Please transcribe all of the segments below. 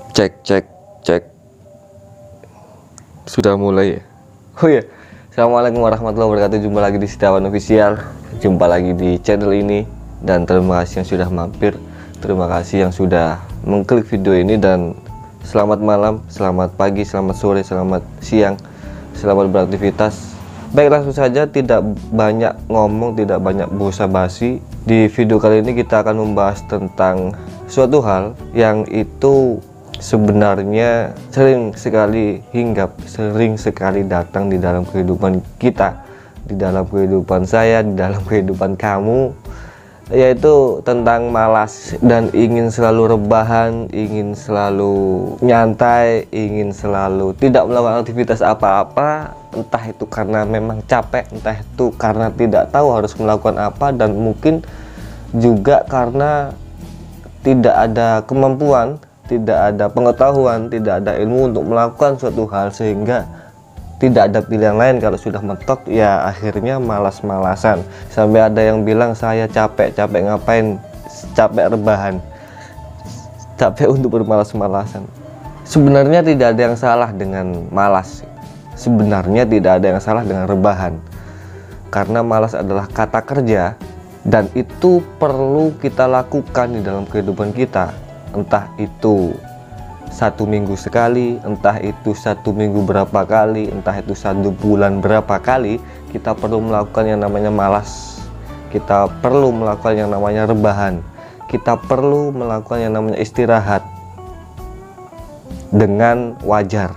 Cek cek cek. Sudah mulai ya? Oh iya. Assalamualaikum warahmatullahi wabarakatuh. Jumpa lagi di Setiawan Official. Jumpa lagi di channel ini. Dan terima kasih yang sudah mampir. Terima kasih yang sudah mengklik video ini. Dan selamat malam, selamat pagi, selamat sore, selamat siang, selamat beraktivitas. Baik, langsung saja, tidak banyak ngomong, tidak banyak basa-basi. Di video kali ini kita akan membahas tentang suatu hal yang itu sebenarnya sering sekali hinggap, sering sekali datang di dalam kehidupan kita, di dalam kehidupan saya, di dalam kehidupan kamu, yaitu tentang malas dan ingin selalu rebahan, ingin selalu nyantai, ingin selalu tidak melakukan aktivitas apa-apa, entah itu karena memang capek, entah itu karena tidak tahu harus melakukan apa, dan mungkin juga karena tidak ada kemampuan, tidak ada pengetahuan, tidak ada ilmu untuk melakukan suatu hal, sehingga tidak ada pilihan lain. Kalau sudah mentok ya akhirnya malas-malasan. Sampai ada yang bilang, saya capek ngapain, capek rebahan, capek untuk bermalas-malasan. Sebenarnya tidak ada yang salah dengan malas, sebenarnya tidak ada yang salah dengan rebahan, karena malas adalah kata kerja dan itu perlu kita lakukan di dalam kehidupan kita. Entah itu 1 minggu sekali, entah itu 1 minggu berapa kali, entah itu 1 bulan berapa kali, kita perlu melakukan yang namanya malas. Kita perlu melakukan yang namanya rebahan. Kita perlu melakukan yang namanya istirahat dengan wajar.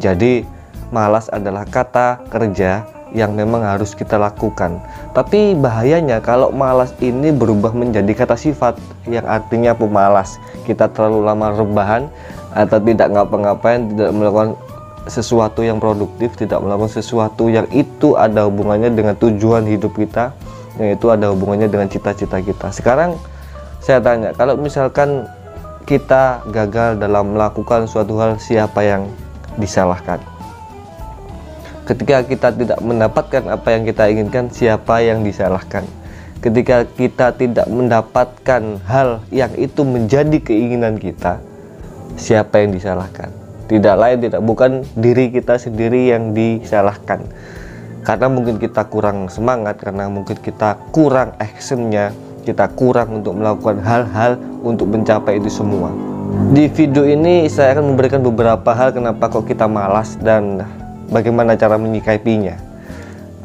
Jadi malas adalah kata kerja yang memang harus kita lakukan. Tapi bahayanya kalau malas ini berubah menjadi kata sifat, yang artinya pemalas. Kita terlalu lama rebahan atau tidak ngapa-ngapain, tidak melakukan sesuatu yang produktif, tidak melakukan sesuatu yang itu ada hubungannya dengan tujuan hidup kita, yang itu ada hubungannya dengan cita-cita kita. Sekarang saya tanya, kalau misalkan kita gagal dalam melakukan suatu hal, siapa yang disalahkan? Ketika kita tidak mendapatkan apa yang kita inginkan, siapa yang disalahkan? Ketika kita tidak mendapatkan hal yang itu menjadi keinginan kita, siapa yang disalahkan? Tidak lain, bukan diri kita sendiri yang disalahkan. Karena mungkin kita kurang semangat, karena mungkin kita kurang actionnya, kita kurang untuk melakukan hal-hal untuk mencapai itu semua. Di video ini saya akan memberikan beberapa hal kenapa kok kita malas dan bagaimana cara menyikapinya.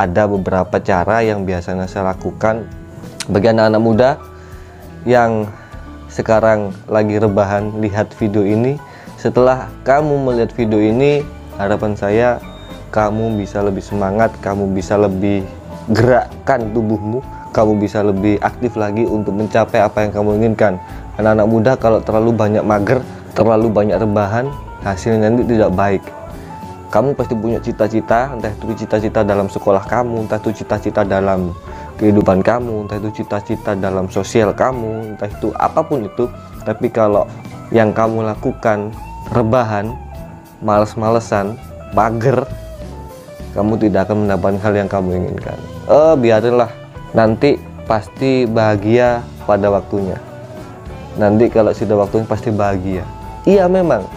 Ada beberapa cara yang biasanya saya lakukan bagi anak-anak muda yang sekarang lagi rebahan. Lihat video ini. Setelah kamu melihat video ini, harapan saya kamu bisa lebih semangat, kamu bisa lebih gerakkan tubuhmu, kamu bisa lebih aktif lagi untuk mencapai apa yang kamu inginkan. Anak-anak muda kalau terlalu banyak mager, terlalu banyak rebahan, hasilnya nanti tidak baik. Kamu pasti punya cita-cita, entah itu cita-cita dalam sekolah kamu, entah itu cita-cita dalam kehidupan kamu, entah itu cita-cita dalam sosial kamu, entah itu apapun itu. Tapi kalau yang kamu lakukan rebahan, males-malesan, mager, kamu tidak akan mendapatkan hal yang kamu inginkan. Biarinlah, nanti pasti bahagia pada waktunya. Nanti kalau sudah waktunya pasti bahagia. Iya memang.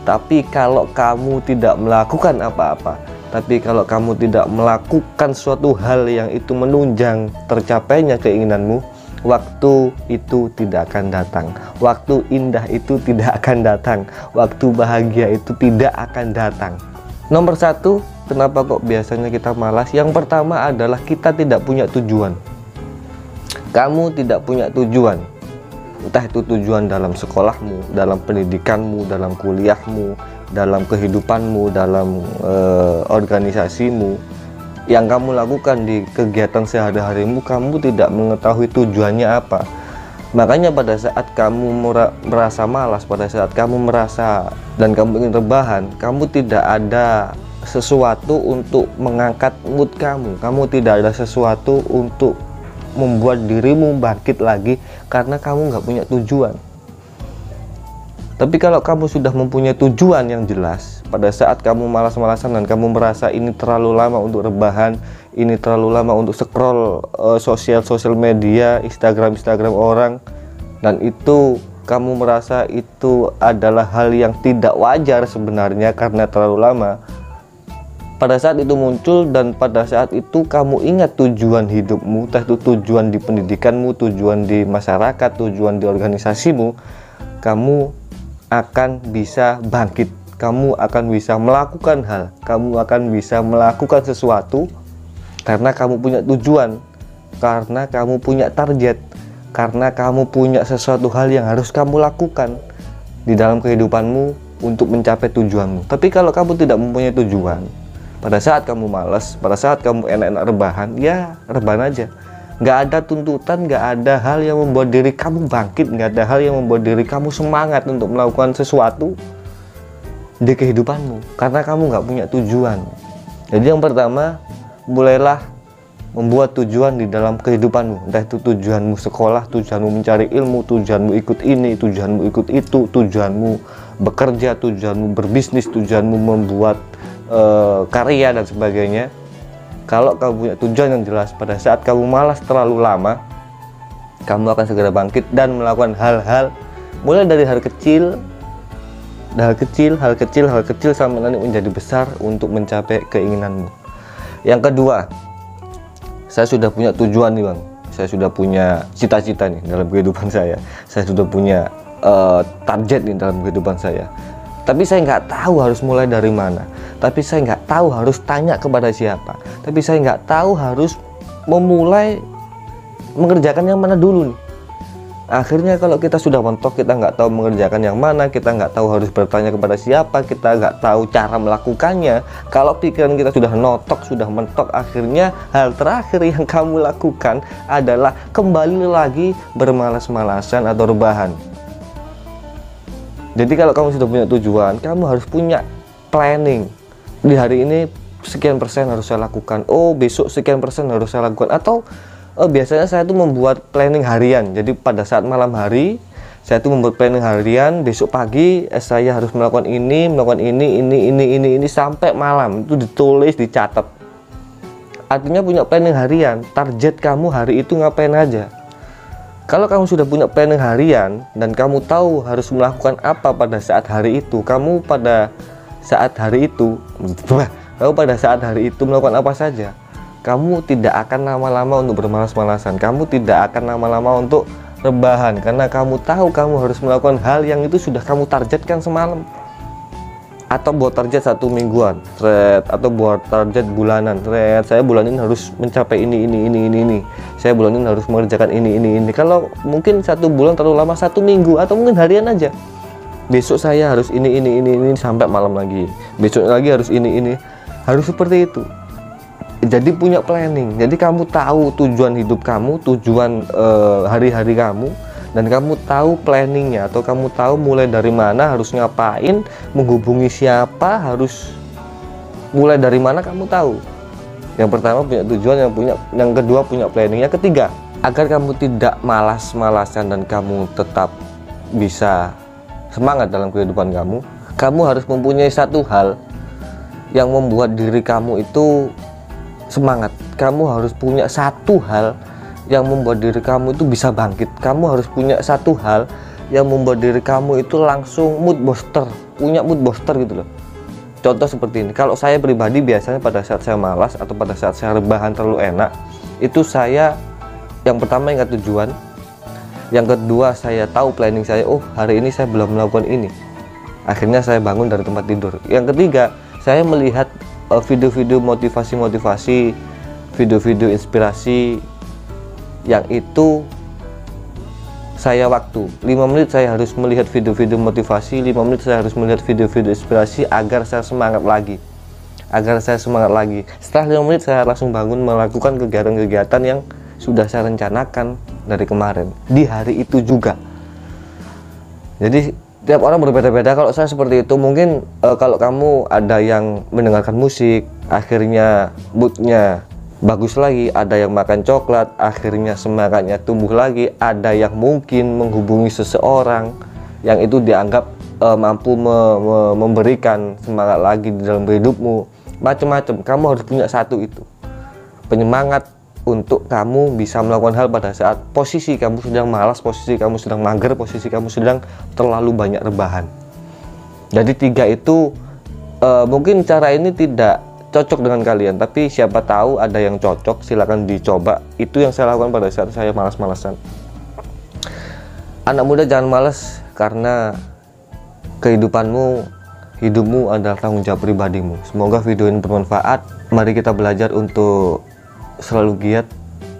Tapi kalau kamu tidak melakukan apa-apa, tapi kalau kamu tidak melakukan suatu hal yang itu menunjang tercapainya keinginanmu, waktu itu tidak akan datang. Waktu indah itu tidak akan datang. Waktu bahagia itu tidak akan datang. Nomor 1, kenapa kok biasanya kita malas? Yang pertama adalah kita tidak punya tujuan. Kamu tidak punya tujuan. Entah itu tujuan dalam sekolahmu, dalam pendidikanmu, dalam kuliahmu, dalam kehidupanmu, dalam organisasimu, yang kamu lakukan di kegiatan sehari-harimu, kamu tidak mengetahui tujuannya apa. Makanya pada saat kamu merasa malas, pada saat kamu merasa dan kamu ingin rebahan, kamu tidak ada sesuatu untuk mengangkat mood kamu, kamu tidak ada sesuatu untuk membuat dirimu bangkit lagi, karena kamu nggak punya tujuan. Tapi kalau kamu sudah mempunyai tujuan yang jelas, pada saat kamu malas-malasan dan kamu merasa ini terlalu lama untuk rebahan, ini terlalu lama untuk scroll sosial media, Instagram orang, dan itu kamu merasa itu adalah hal yang tidak wajar sebenarnya karena terlalu lama, pada saat itu muncul dan pada saat itu kamu ingat tujuan hidupmu, entah itu tujuan di pendidikanmu, tujuan di masyarakat, tujuan di organisasimu, kamu akan bisa bangkit, kamu akan bisa melakukan hal, kamu akan bisa melakukan sesuatu karena kamu punya tujuan, karena kamu punya target, karena kamu punya sesuatu hal yang harus kamu lakukan di dalam kehidupanmu untuk mencapai tujuanmu. Tapi kalau kamu tidak mempunyai tujuan, pada saat kamu malas, pada saat kamu enak-enak rebahan, ya rebahan aja. Nggak ada tuntutan, nggak ada hal yang membuat diri kamu bangkit, nggak ada hal yang membuat diri kamu semangat untuk melakukan sesuatu di kehidupanmu, karena kamu nggak punya tujuan. Jadi yang pertama, mulailah membuat tujuan di dalam kehidupanmu, entah itu tujuanmu sekolah, tujuanmu mencari ilmu, tujuanmu ikut ini, tujuanmu ikut itu, tujuanmu bekerja, tujuanmu berbisnis, tujuanmu membuat karya dan sebagainya. Kalau kamu punya tujuan yang jelas, pada saat kamu malas terlalu lama, kamu akan segera bangkit dan melakukan hal-hal mulai dari hal kecil sampai nanti menjadi besar untuk mencapai keinginanmu. Yang kedua, saya sudah punya tujuan nih Bang, saya sudah punya cita-cita nih dalam kehidupan saya sudah punya target nih dalam kehidupan saya. Tapi saya nggak tahu harus mulai dari mana, tapi saya nggak tahu harus tanya kepada siapa, tapi saya nggak tahu harus memulai mengerjakan yang mana dulu nih. Akhirnya kalau kita sudah mentok, kita nggak tahu mengerjakan yang mana, kita nggak tahu harus bertanya kepada siapa, kita nggak tahu cara melakukannya. Kalau pikiran kita sudah notok, sudah mentok, akhirnya hal terakhir yang kamu lakukan adalah kembali lagi bermalas-malasan atau rebahan. Jadi kalau kamu sudah punya tujuan, kamu harus punya planning. Di hari ini sekian persen harus saya lakukan, oh besok sekian persen harus saya lakukan. Atau biasanya saya tuh membuat planning harian. Jadi pada saat malam hari saya tuh membuat planning harian, besok pagi saya harus melakukan ini sampai malam itu ditulis, dicatat. Artinya punya planning harian, target kamu hari itu ngapain aja. Kalau kamu sudah punya planning harian dan kamu tahu harus melakukan apa pada saat hari itu, kamu pada saat hari itu melakukan apa saja. Kamu tidak akan lama-lama untuk bermalas-malasan, kamu tidak akan lama-lama untuk rebahan, karena kamu tahu kamu harus melakukan hal yang itu sudah kamu targetkan semalam. Atau buat target 1 mingguan, atau buat target bulanan, saya bulan ini harus mencapai ini. Saya bulan ini harus mengerjakan ini. Kalau mungkin 1 bulan terlalu lama, 1 minggu atau mungkin harian aja. Besok saya harus ini sampai malam lagi. Besok lagi harus ini. Harus seperti itu. Jadi punya planning. Jadi kamu tahu tujuan hidup kamu, tujuan hari-hari kamu. Dan kamu tahu planningnya, atau kamu tahu mulai dari mana, harus ngapain, menghubungi siapa, harus mulai dari mana, kamu tahu. Yang pertama punya tujuan, yang kedua punya planning, yang ketiga agar kamu tidak malas-malasan dan kamu tetap bisa semangat dalam kehidupan kamu harus mempunyai satu hal yang membuat diri kamu itu semangat. Kamu harus punya satu hal yang membuat diri kamu itu bisa bangkit. Kamu harus punya satu hal yang membuat diri kamu itu langsung mood booster, punya mood booster gitu loh. Contoh seperti ini, kalau saya pribadi biasanya pada saat saya malas atau pada saat saya rebahan terlalu enak, itu saya yang pertama ingat tujuan, yang kedua saya tahu planning saya, oh hari ini saya belum melakukan ini, akhirnya saya bangun dari tempat tidur. Yang ketiga, saya melihat video-video motivasi, video-video inspirasi, yang itu saya waktu 5 menit saya harus melihat video-video motivasi, 5 menit saya harus melihat video-video inspirasi agar saya semangat lagi. Setelah 5 menit saya langsung bangun melakukan kegiatan-kegiatan yang sudah saya rencanakan dari kemarin di hari itu juga. Jadi tiap orang berbeda-beda. Kalau saya seperti itu, mungkin kalau kamu ada yang mendengarkan musik, akhirnya moodnya bagus lagi, ada yang makan coklat, akhirnya semangatnya tumbuh lagi, ada yang mungkin menghubungi seseorang yang itu dianggap mampu memberikan semangat lagi di dalam hidupmu, macam-macam. Kamu harus punya satu itu, penyemangat untuk kamu bisa melakukan hal pada saat posisi kamu sedang malas, posisi kamu sedang mager, posisi kamu sedang terlalu banyak rebahan. Jadi 3 itu mungkin cara ini tidak cocok dengan kalian, tapi siapa tahu ada yang cocok, silahkan dicoba. Itu yang saya lakukan pada saat saya malas-malasan. Anak muda, jangan malas, karena hidupmu adalah tanggung jawab pribadimu. Semoga video ini bermanfaat. Mari kita belajar untuk selalu giat,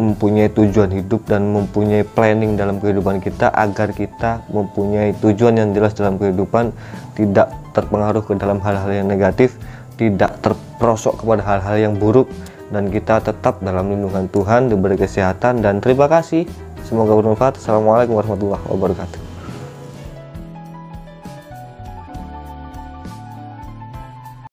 mempunyai tujuan hidup dan mempunyai planning dalam kehidupan kita, agar kita mempunyai tujuan yang jelas dalam kehidupan, tidak terpengaruh ke dalam hal-hal yang negatif, tidak terperosok kepada hal-hal yang buruk, dan kita tetap dalam lindungan Tuhan, diberi kesehatan, dan terima kasih. Semoga bermanfaat. Assalamualaikum warahmatullahi wabarakatuh.